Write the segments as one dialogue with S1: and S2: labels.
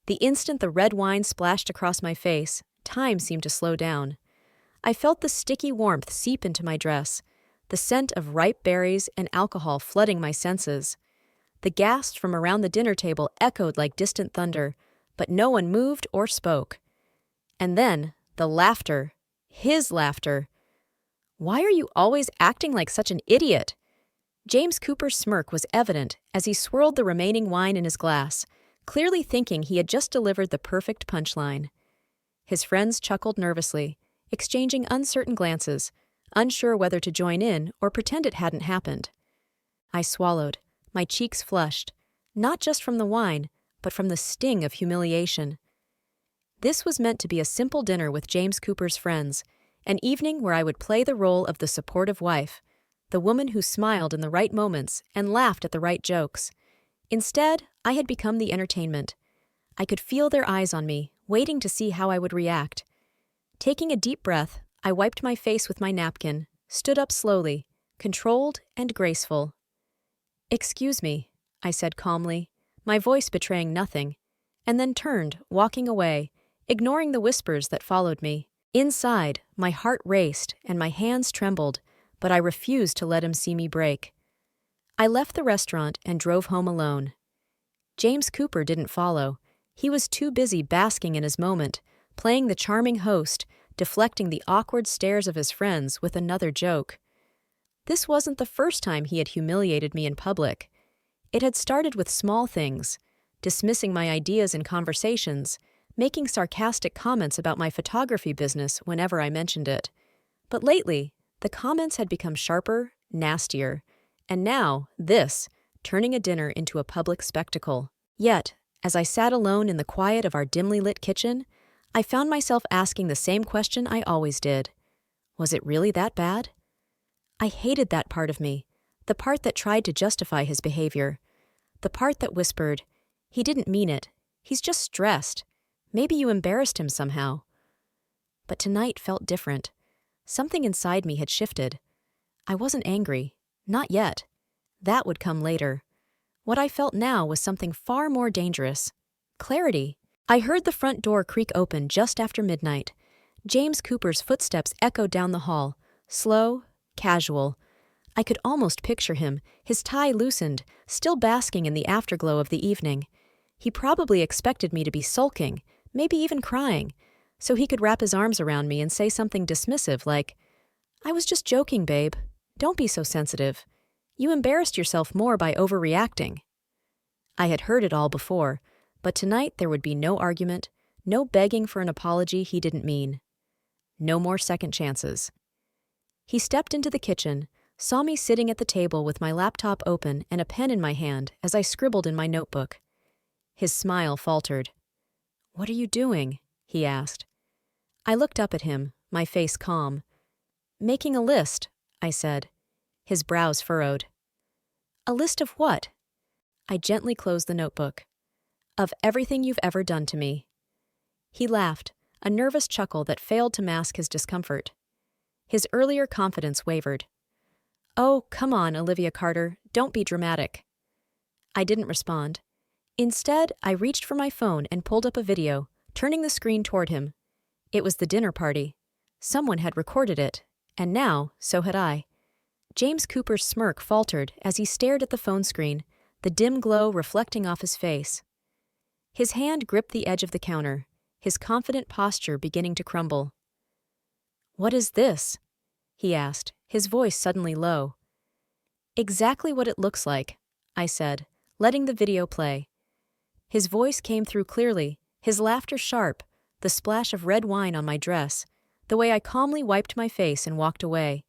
S1: The instant the red wine splashed across my face, time seemed to slow down. I felt the sticky warmth seep into my dress, the scent of ripe berries and alcohol flooding my senses. The gasps from around the dinner table echoed like distant thunder, but no one moved or spoke. And then, the laughter. His laughter. "Why are you always acting like such an idiot?" James Cooper's smirk was evident as he swirled the remaining wine in his glass, clearly thinking he had just delivered the perfect punchline. His friends chuckled nervously, exchanging uncertain glances, unsure whether to join in or pretend it hadn't happened. I swallowed, my cheeks flushed, not just from the wine, but from the sting of humiliation. This was meant to be a simple dinner with James Cooper's friends, an evening where I would play the role of the supportive wife, the woman who smiled in the right moments and laughed at the right jokes. Instead, I had become the entertainment. I could feel their eyes on me, waiting to see how I would react. Taking a deep breath, I wiped my face with my napkin, stood up slowly, controlled and graceful. "Excuse me," I said calmly, my voice betraying nothing, and then turned, walking away, ignoring the whispers that followed me. Inside, my heart raced and my hands trembled, but I refused to let him see me break. I left the restaurant and drove home alone. James Cooper didn't follow. He was too busy basking in his moment, playing the charming host, deflecting the awkward stares of his friends with another joke. This wasn't the first time he had humiliated me in public. It had started with small things, dismissing my ideas in conversations, making sarcastic comments about my photography business whenever I mentioned it. But lately, the comments had become sharper, nastier, and now this, turning a dinner into a public spectacle. Yet, as I sat alone in the quiet of our dimly lit kitchen, I found myself asking the same question I always did. Was it really that bad? I hated that part of me, the part that tried to justify his behavior, the part that whispered, "He didn't mean it. He's just stressed. Maybe you embarrassed him somehow." But tonight felt different. Something inside me had shifted. I wasn't angry. Not yet. That would come later. What I felt now was something far more dangerous. Clarity. I heard the front door creak open just after midnight. James Cooper's footsteps echoed down the hall, slow, casual. I could almost picture him, his tie loosened, still basking in the afterglow of the evening. He probably expected me to be sulking, maybe even crying, so he could wrap his arms around me and say something dismissive like, "I was just joking, babe. Don't be so sensitive. You embarrassed yourself more by overreacting." I had heard it all before, but tonight there would be no argument, no begging for an apology he didn't mean. No more second chances. He stepped into the kitchen, saw me sitting at the table with my laptop open and a pen in my hand as I scribbled in my notebook. His smile faltered. "What are you doing?" he asked. I looked up at him, my face calm. "Making a list," I said. His brows furrowed. "A list of what?" I gently closed the notebook. "Of everything you've ever done to me." He laughed, a nervous chuckle that failed to mask his discomfort. His earlier confidence wavered. "Oh, come on, Olivia Carter, don't be dramatic." I didn't respond. Instead, I reached for my phone and pulled up a video, turning the screen toward him. It was the dinner party. Someone had recorded it, and now, so had I. James Cooper's smirk faltered as he stared at the phone screen, the dim glow reflecting off his face. His hand gripped the edge of the counter, his confident posture beginning to crumble. "What is this?" he asked, his voice suddenly low. "Exactly what it looks like," I said, letting the video play. His voice came through clearly, his laughter sharp, the splash of red wine on my dress, the way I calmly wiped my face and walked away.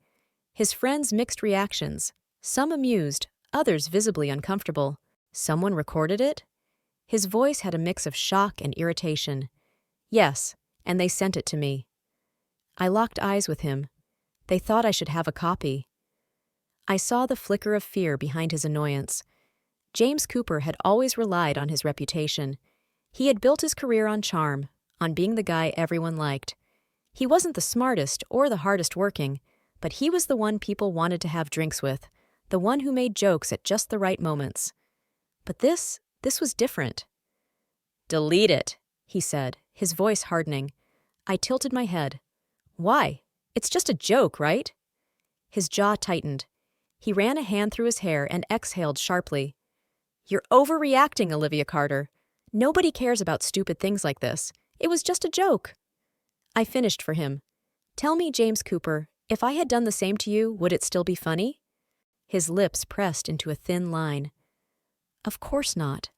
S1: His friends' mixed reactions, some amused, others visibly uncomfortable. Someone recorded it? His voice had a mix of shock and irritation. Yes, and they sent it to me. I locked eyes with him. They thought I should have a copy. I saw the flicker of fear behind his annoyance. James Cooper had always relied on his reputation. He had built his career on charm, on being the guy everyone liked. He wasn't the smartest or the hardest working, but he was the one people wanted to have drinks with, the one who made jokes at just the right moments. But this was different. Delete it, he said, his voice hardening. I tilted my head. Why? It's just a joke, right? His jaw tightened. He ran a hand through his hair and exhaled sharply. You're overreacting, Olivia Carter. Nobody cares about stupid things like this. It was just a joke. I finished for him. Tell me, James Cooper, if I had done the same to you, would it still be funny? His lips pressed into a thin line. Of course not.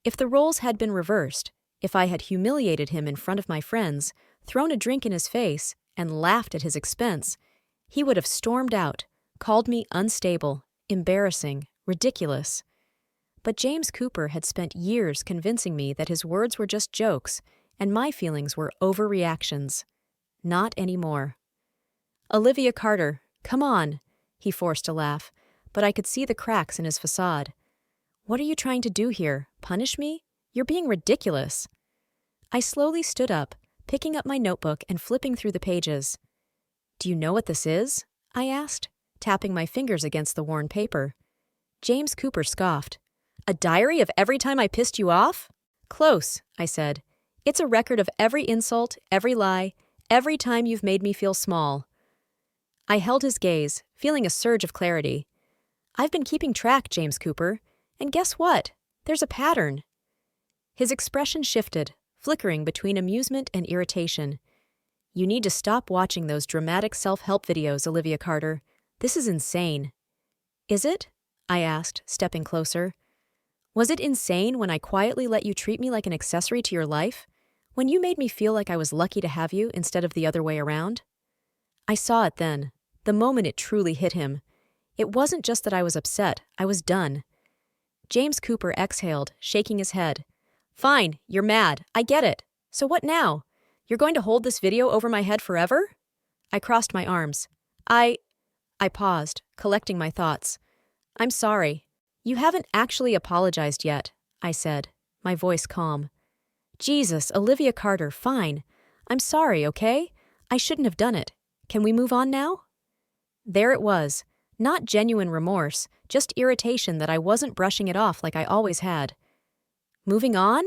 S1: If the roles had been reversed, if I had humiliated him in front of my friends, thrown a drink in his face, and laughed at his expense, he would have stormed out, called me unstable, embarrassing, ridiculous. But James Cooper had spent years convincing me that his words were just jokes and my feelings were overreactions. Not anymore. Olivia Carter, come on, he forced a laugh, but I could see the cracks in his facade. What are you trying to do here? Punish me? You're being ridiculous. I slowly stood up, picking up my notebook and flipping through the pages. Do you know what this is? I asked, tapping my fingers against the worn paper. James Cooper scoffed. A diary of every time I pissed you off? Close, I said. It's a record of every insult, every lie, every time you've made me feel small. I held his gaze, feeling a surge of clarity. I've been keeping track, James Cooper, and guess what? There's a pattern. His expression shifted, flickering between amusement and irritation. You need to stop watching those dramatic self-help videos, Olivia Carter. This is insane. Is it? I asked, stepping closer. Was it insane when I quietly let you treat me like an accessory to your life? When you made me feel like I was lucky to have you instead of the other way around? I saw it then, the moment it truly hit him. It wasn't just that I was upset, I was done. James Cooper exhaled, shaking his head. Fine, you're mad, I get it. So what now? You're going to hold this video over my head forever? I crossed my arms. I paused, collecting my thoughts. I'm sorry. You haven't actually apologized yet, I said, my voice calm. Jesus, Olivia Carter, fine. I'm sorry, okay? I shouldn't have done it. Can we move on now? There it was. Not genuine remorse, just irritation that I wasn't brushing it off like I always had. Moving on?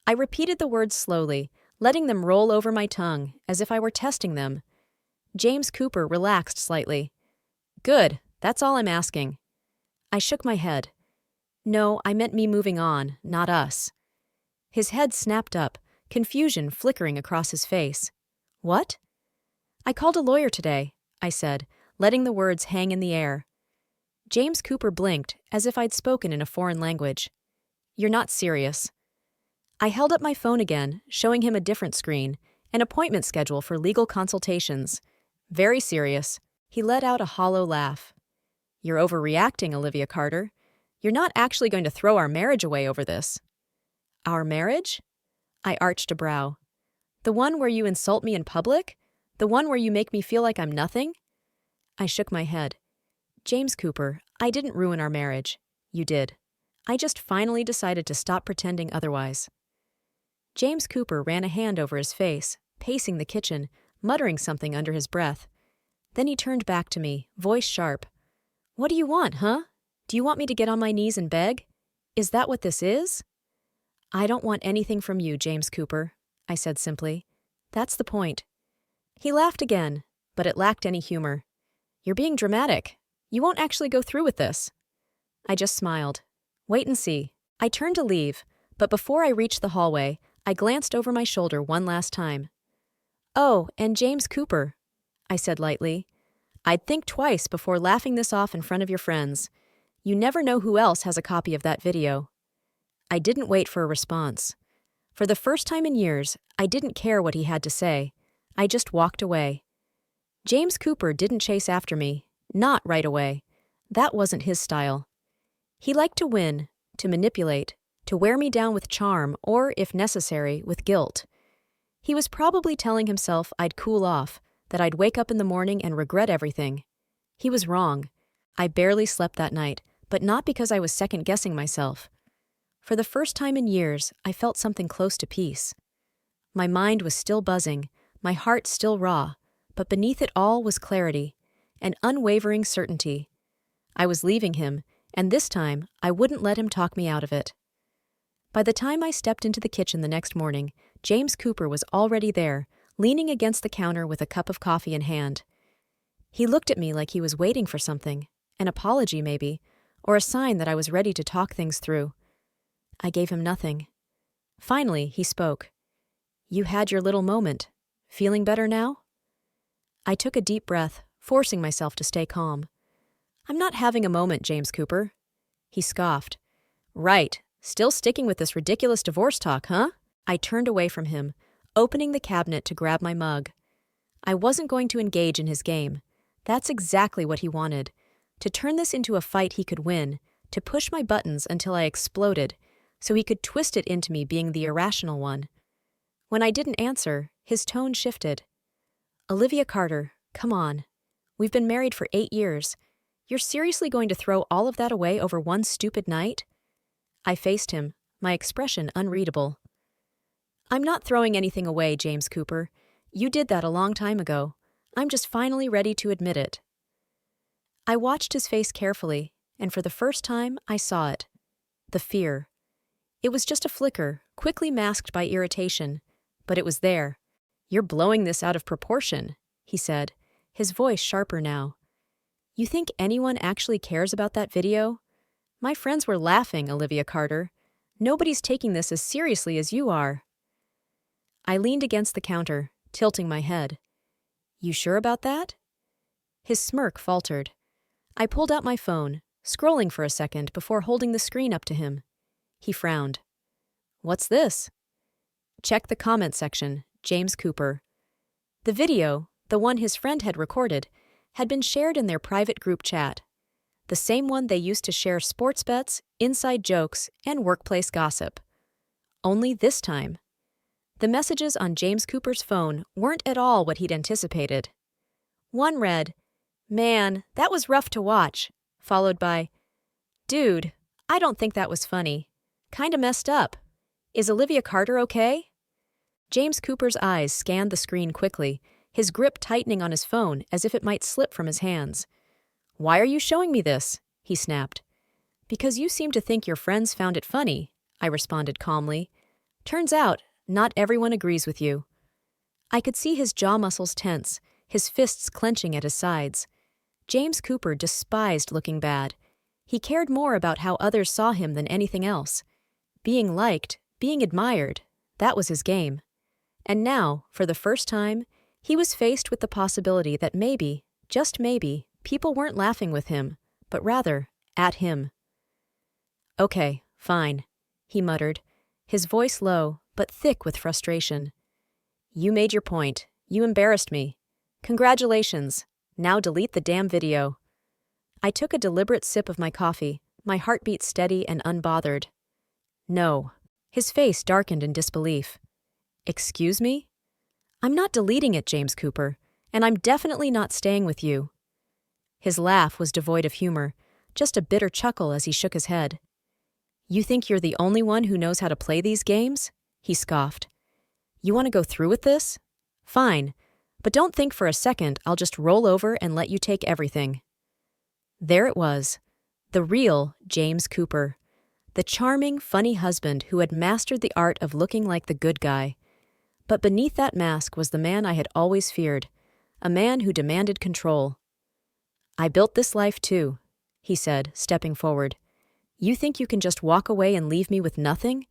S1: I repeated the words slowly, letting them roll over my tongue, as if I were testing them. James Cooper relaxed slightly. Good, that's all I'm asking. I shook my head. No, I meant me moving on, not us. His head snapped up, confusion flickering across his face. What? I called a lawyer today, I said, letting the words hang in the air. James Cooper blinked, as if I'd spoken in a foreign language. You're not serious. I held up my phone again, showing him a different screen, an appointment schedule for legal consultations. Very serious. He let out a hollow laugh. You're overreacting, Olivia Carter. You're not actually going to throw our marriage away over this. Our marriage? I arched a brow. The one where you insult me in public? The one where you make me feel like I'm nothing? I shook my head. James Cooper, I didn't ruin our marriage. You did. I just finally decided to stop pretending otherwise. James Cooper ran a hand over his face, pacing the kitchen, muttering something under his breath. Then he turned back to me, voice sharp. What do you want, huh? Do you want me to get on my knees and beg? Is that what this is? I don't want anything from you, James Cooper, I said simply. That's the point. He laughed again, but it lacked any humor. You're being dramatic. You won't actually go through with this. I just smiled. Wait and see. I turned to leave, but before I reached the hallway, I glanced over my shoulder one last time. Oh, and James Cooper, I said lightly. I'd think twice before laughing this off in front of your friends. You never know who else has a copy of that video. I didn't wait for a response. For the first time in years, I didn't care what he had to say. I just walked away. James Cooper didn't chase after me, not right away. That wasn't his style. He liked to win, to manipulate, to wear me down with charm or, if necessary, with guilt. He was probably telling himself I'd cool off, that I'd wake up in the morning and regret everything. He was wrong. I barely slept that night, but not because I was second-guessing myself. For the first time in years, I felt something close to peace. My mind was still buzzing, my heart still raw, but beneath it all was clarity, an unwavering certainty. I was leaving him, and this time I wouldn't let him talk me out of it. By the time I stepped into the kitchen the next morning, James Cooper was already there, leaning against the counter with a cup of coffee in hand. He looked at me like he was waiting for something, an apology maybe, or a sign that I was ready to talk things through. I gave him nothing. Finally, he spoke. "You had your little moment. Feeling better now?" I took a deep breath, forcing myself to stay calm. "I'm not having a moment, James Cooper." He scoffed. "Right. Still sticking with this ridiculous divorce talk, huh?" I turned away from him, opening the cabinet to grab my mug. I wasn't going to engage in his game. That's exactly what he wanted. To turn this into a fight he could win, to push my buttons until I exploded, so he could twist it into me being the irrational one. When I didn't answer, his tone shifted. "Olivia Carter, come on. We've been married for 8 years. You're seriously going to throw all of that away over one stupid night?" I faced him, my expression unreadable. "I'm not throwing anything away, James Cooper. You did that a long time ago. I'm just finally ready to admit it." I watched his face carefully, and for the first time, I saw it. The fear. It was just a flicker, quickly masked by irritation, but it was there. "You're blowing this out of proportion," he said, his voice sharper now. "You think anyone actually cares about that video? My friends were laughing, Olivia Carter. Nobody's taking this as seriously as you are." I leaned against the counter, tilting my head. "You sure about that?" His smirk faltered. I pulled out my phone, scrolling for a second before holding the screen up to him. He frowned. "What's this?" "Check the comment section, James Cooper." The video, the one his friend had recorded, had been shared in their private group chat. The same one they used to share sports bets, inside jokes, and workplace gossip. Only this time. The messages on James Cooper's phone weren't at all what he'd anticipated. One read, "Man, that was rough to watch," followed by, "Dude, I don't think that was funny. Kinda messed up. Is Olivia Carter okay?" James Cooper's eyes scanned the screen quickly, his grip tightening on his phone as if it might slip from his hands. "Why are you showing me this?" he snapped. "Because you seem to think your friends found it funny," I responded calmly. "Turns out, not everyone agrees with you." I could see his jaw muscles tense, his fists clenching at his sides. James Cooper despised looking bad. He cared more about how others saw him than anything else. Being liked, being admired, that was his game. And now, for the first time, he was faced with the possibility that maybe, just maybe, people weren't laughing with him, but rather, at him. "Okay, fine," he muttered, his voice low, but thick with frustration. "You made your point. You embarrassed me. Congratulations. Now delete the damn video." I took a deliberate sip of my coffee, my heartbeat steady and unbothered. "No." His face darkened in disbelief. "Excuse me?" "I'm not deleting it, James Cooper, and I'm definitely not staying with you." His laugh was devoid of humor, just a bitter chuckle as he shook his head. "You think you're the only one who knows how to play these games?" he scoffed. "You want to go through with this? Fine, but don't think for a second I'll just roll over and let you take everything." There it was, the real James Cooper, the charming, funny husband who had mastered the art of looking like the good guy. But beneath that mask was the man I had always feared, a man who demanded control. "I built this life too," he said, stepping forward. "You think you can just walk away and leave me with nothing?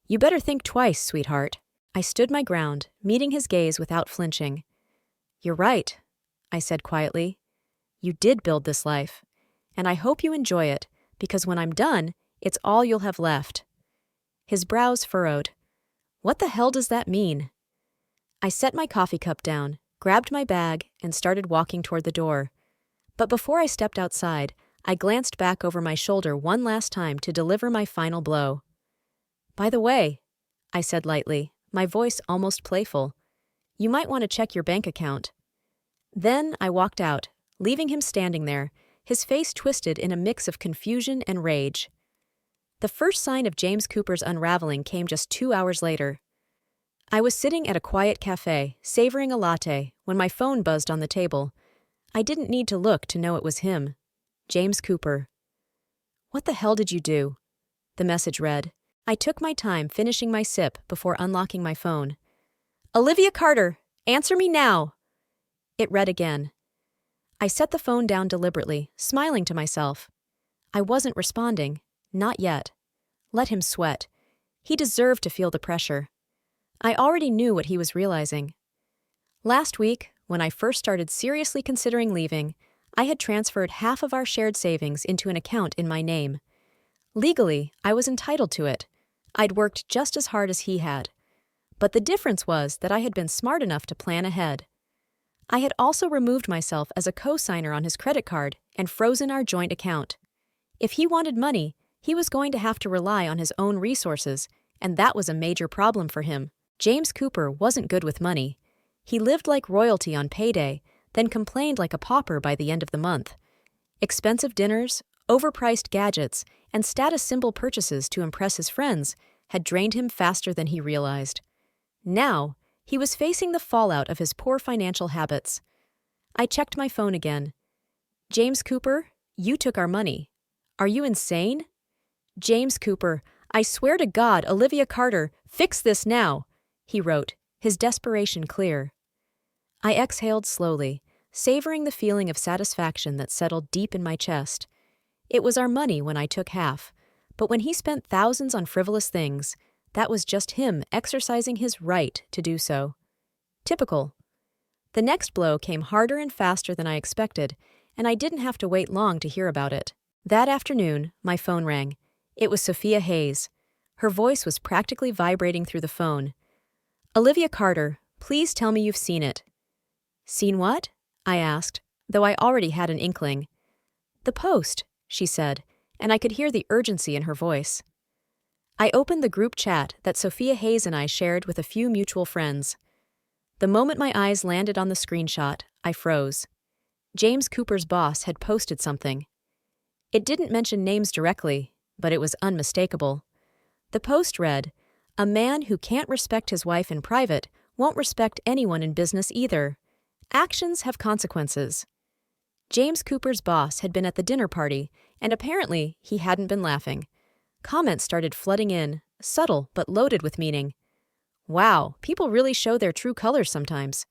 S1: You better think twice, sweetheart." I stood my ground, meeting his gaze without flinching. "You're right," I said quietly. "You did build this life, and I hope you enjoy it, because when I'm done, it's all you'll have left." His brows furrowed. What the hell does that mean? I set my coffee cup down, grabbed my bag, and started walking toward the door. But before I stepped outside, I glanced back over my shoulder one last time to deliver my final blow. "By the way," I said lightly, my voice almost playful, "you might want to check your bank account." Then I walked out, leaving him standing there, his face twisted in a mix of confusion and rage. The first sign of James Cooper's unraveling came just 2 hours later. I was sitting at a quiet cafe, savoring a latte, when my phone buzzed on the table. I didn't need to look to know it was him. James Cooper. "What the hell did you do?" the message read. I took my time finishing my sip before unlocking my phone. Olivia Carter, answer me now! It read again. I set the phone down deliberately, smiling to myself. I wasn't responding. Not yet. Let him sweat. He deserved to feel the pressure. I already knew what he was realizing. Last week, when I first started seriously considering leaving, I had transferred half of our shared savings into an account in my name. Legally, I was entitled to it. I'd worked just as hard as he had. But the difference was that I had been smart enough to plan ahead. I had also removed myself as a co-signer on his credit card and frozen our joint account. If he wanted money, he was going to have to rely on his own resources, and that was a major problem for him. James Cooper wasn't good with money. He lived like royalty on payday, then complained like a pauper by the end of the month. Expensive dinners, overpriced gadgets, and status symbol purchases to impress his friends had drained him faster than he realized. Now, he was facing the fallout of his poor financial habits. I checked my phone again. James Cooper, you took our money. Are you insane? James Cooper, I swear to God, Olivia Carter, fix this now, he wrote, his desperation clear. I exhaled slowly, savoring the feeling of satisfaction that settled deep in my chest. It was our money when I took half, but when he spent thousands on frivolous things, that was just him exercising his right to do so. Typical. The next blow came harder and faster than I expected, and I didn't have to wait long to hear about it. That afternoon, my phone rang. It was Sophia Hayes. Her voice was practically vibrating through the phone. Olivia Carter, please tell me you've seen it. Seen what? I asked, though I already had an inkling. The post, she said, and I could hear the urgency in her voice. I opened the group chat that Sophia Hayes and I shared with a few mutual friends. The moment my eyes landed on the screenshot, I froze. James Cooper's boss had posted something. It didn't mention names directly, but it was unmistakable. The post read, "A man who can't respect his wife in private won't respect anyone in business either. Actions have consequences." James Cooper's boss had been at the dinner party, and apparently he hadn't been laughing. Comments started flooding in, subtle but loaded with meaning. Wow, people really show their true colors sometimes.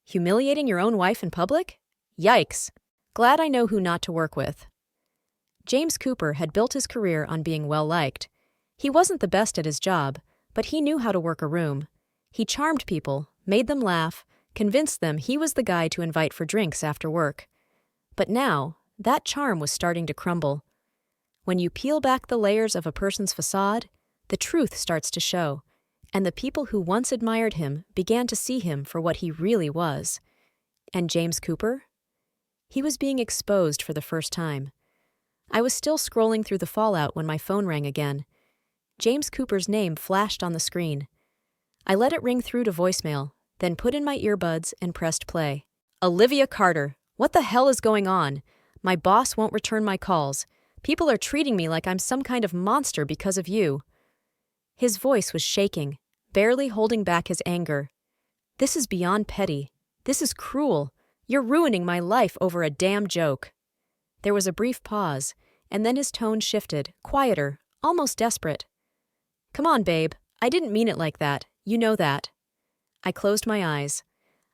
S1: Humiliating your own wife in public? Yikes. Glad I know who not to work with. James Cooper had built his career on being well-liked. He wasn't the best at his job, but he knew how to work a room. He charmed people, made them laugh, convinced them he was the guy to invite for drinks after work. But now, that charm was starting to crumble. When you peel back the layers of a person's facade, the truth starts to show, and the people who once admired him began to see him for what he really was. And James Cooper? He was being exposed for the first time. I was still scrolling through the fallout when my phone rang again. James Cooper's name flashed on the screen. I let it ring through to voicemail, then put in my earbuds and pressed play. Olivia Carter, what the hell is going on? My boss won't return my calls. People are treating me like I'm some kind of monster because of you. His voice was shaking, barely holding back his anger. This is beyond petty. This is cruel. You're ruining my life over a damn joke. There was a brief pause, and then his tone shifted, quieter, almost desperate. Come on, babe. I didn't mean it like that. You know that. I closed my eyes.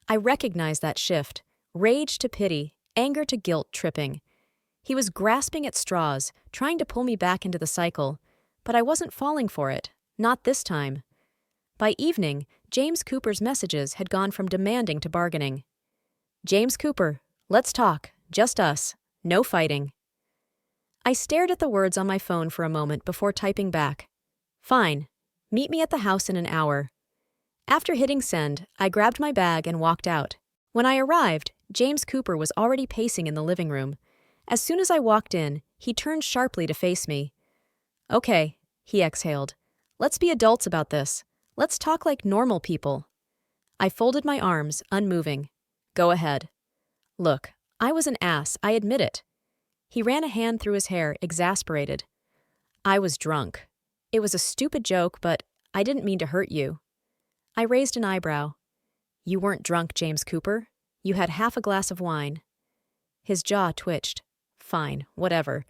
S1: I recognized that shift. Rage to pity, anger to guilt tripping. He was grasping at straws, trying to pull me back into the cycle, but I wasn't falling for it, not this time. By evening, James Cooper's messages had gone from demanding to bargaining. James Cooper, let's talk, just us, no fighting. I stared at the words on my phone for a moment before typing back. Fine, meet me at the house in an hour. After hitting send, I grabbed my bag and walked out. When I arrived, James Cooper was already pacing in the living room. As soon as I walked in, he turned sharply to face me. Okay, he exhaled. Let's be adults about this. Let's talk like normal people. I folded my arms, unmoving. Go ahead. Look, I was an ass, I admit it. He ran a hand through his hair, exasperated. I was drunk. It was a stupid joke, but I didn't mean to hurt you. I raised an eyebrow. You weren't drunk, James Cooper. You had half a glass of wine. His jaw twitched. Fine, whatever.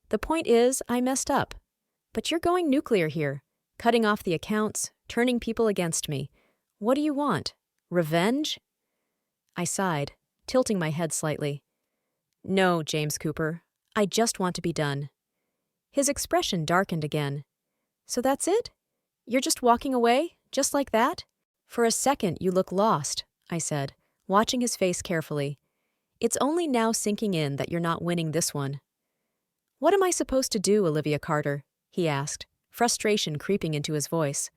S1: The point is, I messed up. But you're going nuclear here. cutting off the accounts, turning people against me. What do you want? Revenge? I sighed, tilting my head slightly. No, James Cooper. I just want to be done. His expression darkened again. So that's it? You're just walking away, just like that? For a second you look lost, I said, watching his face carefully. It's only now sinking in that you're not winning this one. What am I supposed to do, Olivia Carter? He asked, frustration creeping into his voice.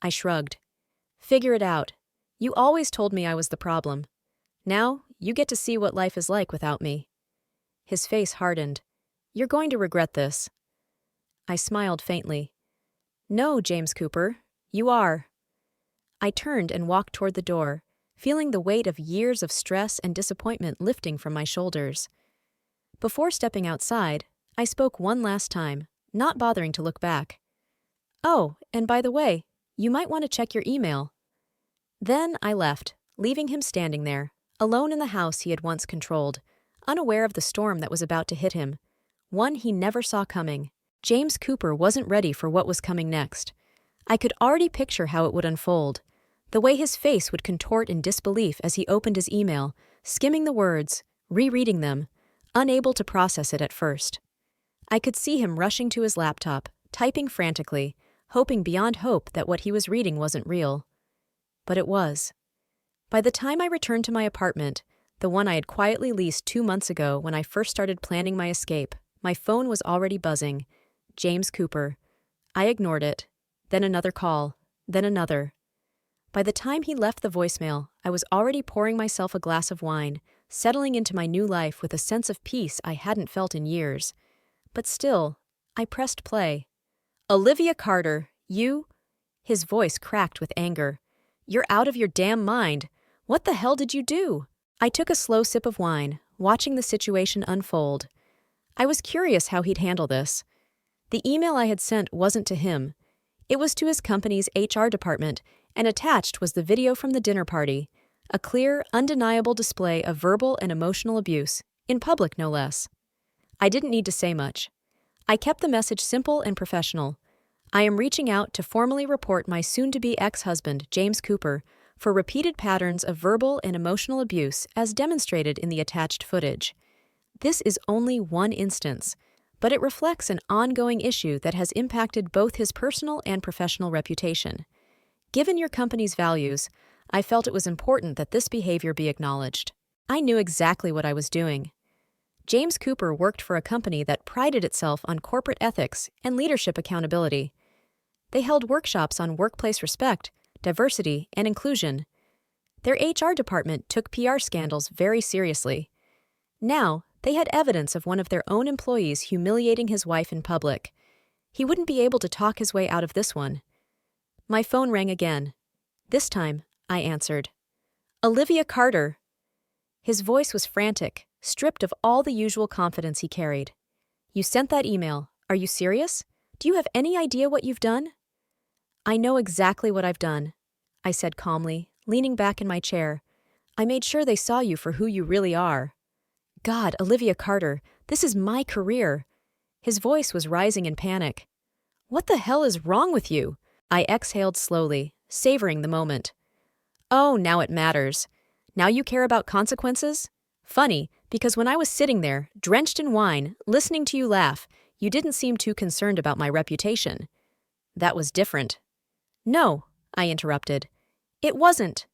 S1: I shrugged. Figure it out. You always told me I was the problem. Now, you get to see what life is like without me. His face hardened. You're going to regret this. I smiled faintly. No, James Cooper, you are. I turned and walked toward the door, feeling the weight of years of stress and disappointment lifting from my shoulders. Before stepping outside, I spoke one last time, not bothering to look back. Oh, and by the way, you might want to check your email. Then I left, leaving him standing there, alone in the house he had once controlled, unaware of the storm that was about to hit him, one he never saw coming. James Cooper wasn't ready for what was coming next. I could already picture how it would unfold, the way his face would contort in disbelief as he opened his email, skimming the words, rereading them, unable to process it at first. I could see him rushing to his laptop, typing frantically, hoping beyond hope that what he was reading wasn't real. But it was. By the time I returned to my apartment, the one I had quietly leased 2 months ago when I first started planning my escape, my phone was already buzzing. James Cooper. I ignored it. Then another call. Then another. By the time he left the voicemail, I was already pouring myself a glass of wine, settling into my new life with a sense of peace I hadn't felt in years. But still, I pressed play. Olivia Carter, you? His voice cracked with anger. You're out of your damn mind. What the hell did you do? I took a slow sip of wine, watching the situation unfold. I was curious how he'd handle this. The email I had sent wasn't to him. It was to his company's HR department, and attached was the video from the dinner party, a clear, undeniable display of verbal and emotional abuse, in public no less. I didn't need to say much. I kept the message simple and professional. I am reaching out to formally report my soon-to-be ex-husband, James Cooper, for repeated patterns of verbal and emotional abuse as demonstrated in the attached footage. This is only one instance, but it reflects an ongoing issue that has impacted both his personal and professional reputation. Given your company's values, I felt it was important that this behavior be acknowledged. I knew exactly what I was doing. James Cooper worked for a company that prided itself on corporate ethics and leadership accountability. They held workshops on workplace respect, diversity, and inclusion. Their HR department took PR scandals very seriously. Now, they had evidence of one of their own employees humiliating his wife in public. He wouldn't be able to talk his way out of this one. My phone rang again. This time, I answered. Olivia Carter. His voice was frantic, stripped of all the usual confidence he carried. You sent that email. Are you serious? Do you have any idea what you've done? I know exactly what I've done, I said calmly, leaning back in my chair. I made sure they saw you for who you really are. God, Olivia Carter, this is my career. His voice was rising in panic. What the hell is wrong with you? I exhaled slowly, savoring the moment. Oh, now it matters. Now you care about consequences? Funny, because when I was sitting there, drenched in wine, listening to you laugh, you didn't seem too concerned about my reputation. That was different. No, I interrupted. It wasn't.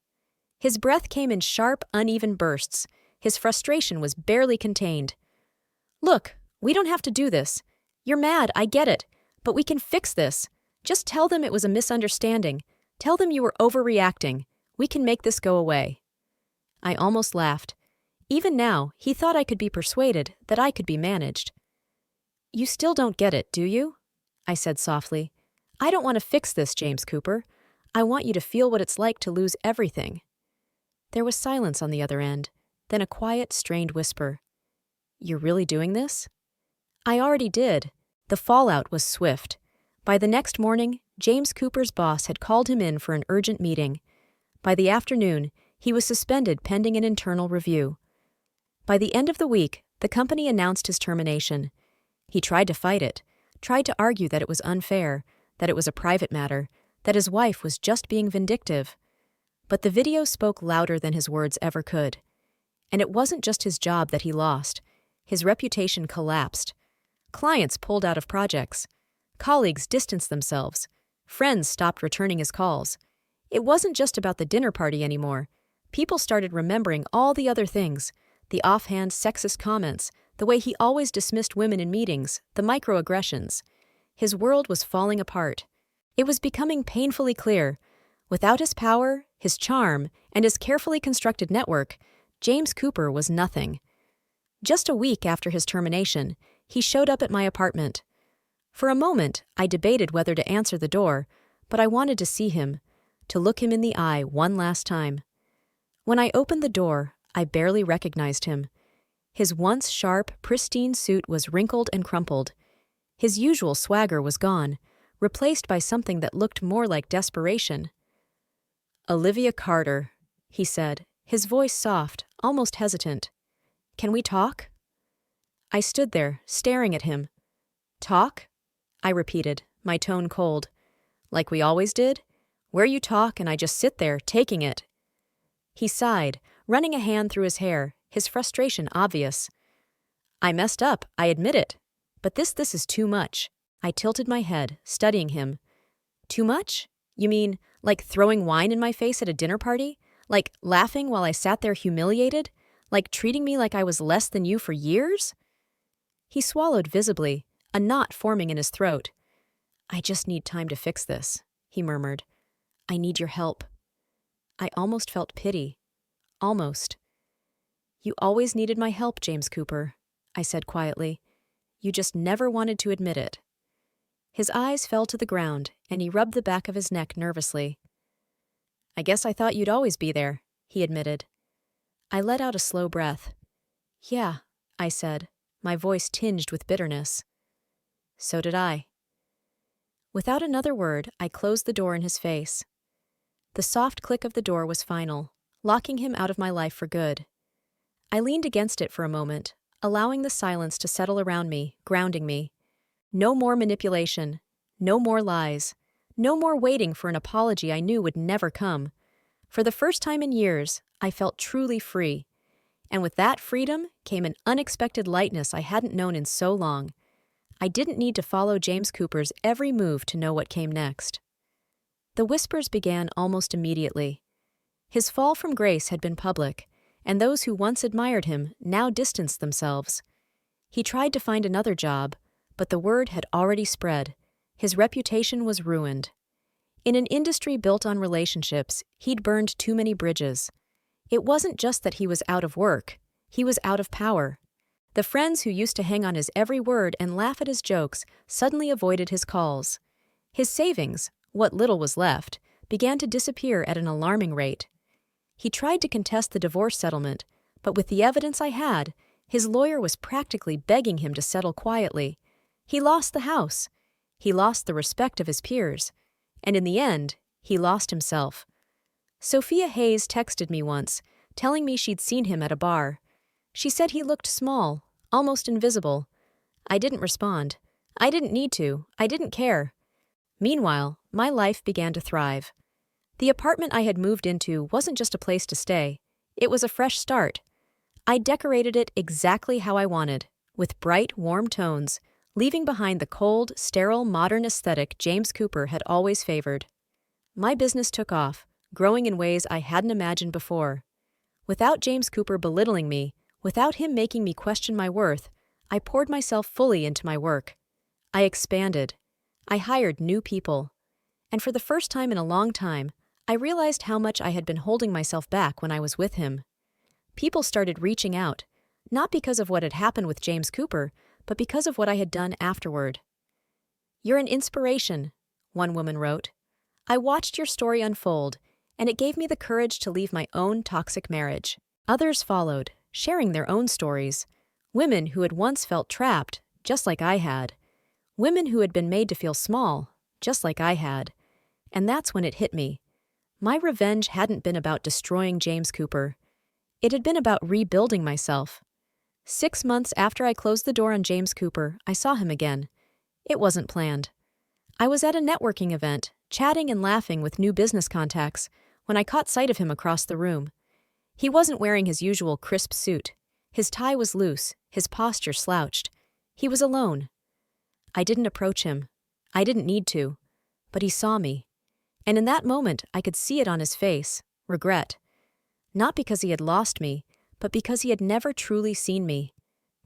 S1: His breath came in sharp, uneven bursts. His frustration was barely contained. Look, we don't have to do this. You're mad, I get it, but we can fix this. Just tell them it was a misunderstanding. Tell them you were overreacting. We can make this go away. I almost laughed. Even now, he thought I could be persuaded, that I could be managed. You still don't get it, do you? I said softly. I don't want to fix this, James Cooper. I want you to feel what it's like to lose everything. There was silence on the other end, then a quiet, strained whisper. You're really doing this? I already did. The fallout was swift. By the next morning, James Cooper's boss had called him in for an urgent meeting. By the afternoon, he was suspended pending an internal review. By the end of the week, the company announced his termination. He tried to fight it, tried to argue that it was unfair, that it was a private matter, that his wife was just being vindictive. But the video spoke louder than his words ever could. And it wasn't just his job that he lost. His reputation collapsed. Clients pulled out of projects. Colleagues distanced themselves. Friends stopped returning his calls. It wasn't just about the dinner party anymore. People started remembering all the other things, the offhand sexist comments, the way he always dismissed women in meetings, the microaggressions. His world was falling apart. It was becoming painfully clear. Without his power, his charm, and his carefully constructed network, James Cooper was nothing. Just a week after his termination, he showed up at my apartment. For a moment, I debated whether to answer the door, but I wanted to see him, to look him in the eye one last time. When I opened the door, I barely recognized him. His once sharp, pristine suit was wrinkled and crumpled. His usual swagger was gone, replaced by something that looked more like desperation. "Olivia Carter," he said, his voice soft, almost hesitant. "Can we talk?" I stood there, staring at him. "Talk?" I repeated, my tone cold. "Like we always did? Where you talk and I just sit there, taking it." He sighed, running a hand through his hair, his frustration obvious. "I messed up, I admit it. But this is too much." I tilted my head, studying him. "Too much? You mean, like throwing wine in my face at a dinner party? Like laughing while I sat there humiliated? Like treating me like I was less than you for years?" He swallowed visibly, a knot forming in his throat. "I just need time to fix this," he murmured. "I need your help." I almost felt pity. Almost. "You always needed my help, James Cooper," I said quietly. "You just never wanted to admit it." His eyes fell to the ground, and he rubbed the back of his neck nervously. "I guess I thought you'd always be there," he admitted. I let out a slow breath. "Yeah," I said, my voice tinged with bitterness. "So did I." Without another word, I closed the door in his face. The soft click of the door was final, locking him out of my life for good. I leaned against it for a moment, allowing the silence to settle around me, grounding me. No more manipulation, no more lies, no more waiting for an apology I knew would never come. For the first time in years, I felt truly free. And with that freedom came an unexpected lightness I hadn't known in so long. I didn't need to follow James Cooper's every move to know what came next. The whispers began almost immediately. His fall from grace had been public, and those who once admired him now distanced themselves. He tried to find another job, but the word had already spread. His reputation was ruined. In an industry built on relationships, he'd burned too many bridges. It wasn't just that he was out of work, he was out of power. The friends who used to hang on his every word and laugh at his jokes suddenly avoided his calls. His savings, what little was left, began to disappear at an alarming rate. He tried to contest the divorce settlement, but with the evidence I had, his lawyer was practically begging him to settle quietly. He lost the house. He lost the respect of his peers. And in the end, he lost himself. Sophia Hayes texted me once, telling me she'd seen him at a bar. She said he looked small, almost invisible. I didn't respond. I didn't need to. I didn't care. Meanwhile, my life began to thrive. The apartment I had moved into wasn't just a place to stay. It was a fresh start. I decorated it exactly how I wanted, with bright, warm tones, leaving behind the cold, sterile, modern aesthetic James Cooper had always favored. My business took off, growing in ways I hadn't imagined before. Without James Cooper belittling me, without him making me question my worth, I poured myself fully into my work. I expanded. I hired new people. And for the first time in a long time, I realized how much I had been holding myself back when I was with him. People started reaching out, not because of what had happened with James Cooper, but because of what I had done afterward. "You're an inspiration," one woman wrote. "I watched your story unfold, and it gave me the courage to leave my own toxic marriage." Others followed, sharing their own stories. Women who had once felt trapped, just like I had. Women who had been made to feel small, just like I had. And that's when it hit me. My revenge hadn't been about destroying James Cooper. It had been about rebuilding myself. 6 months after I closed the door on James Cooper, I saw him again. It wasn't planned. I was at a networking event, chatting and laughing with new business contacts, when I caught sight of him across the room. He wasn't wearing his usual crisp suit. His tie was loose, his posture slouched. He was alone. I didn't approach him. I didn't need to. But he saw me. And in that moment, I could see it on his face, regret. Not because he had lost me, but because he had never truly seen me.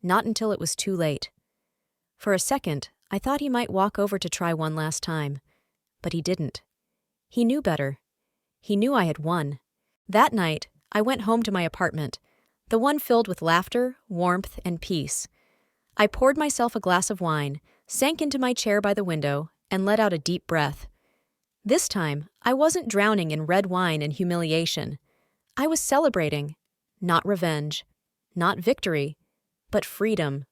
S1: Not until it was too late. For a second, I thought he might walk over to try one last time. But he didn't. He knew better. He knew I had won. That night, I went home to my apartment, the one filled with laughter, warmth, and peace. I poured myself a glass of wine, sank into my chair by the window, and let out a deep breath. This time, I wasn't drowning in red wine and humiliation. I was celebrating. Not revenge. Not victory. But freedom.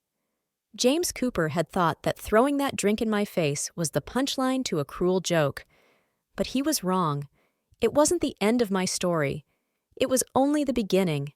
S1: James Cooper had thought that throwing that drink in my face was the punchline to a cruel joke. But he was wrong. It wasn't the end of my story. It was only the beginning.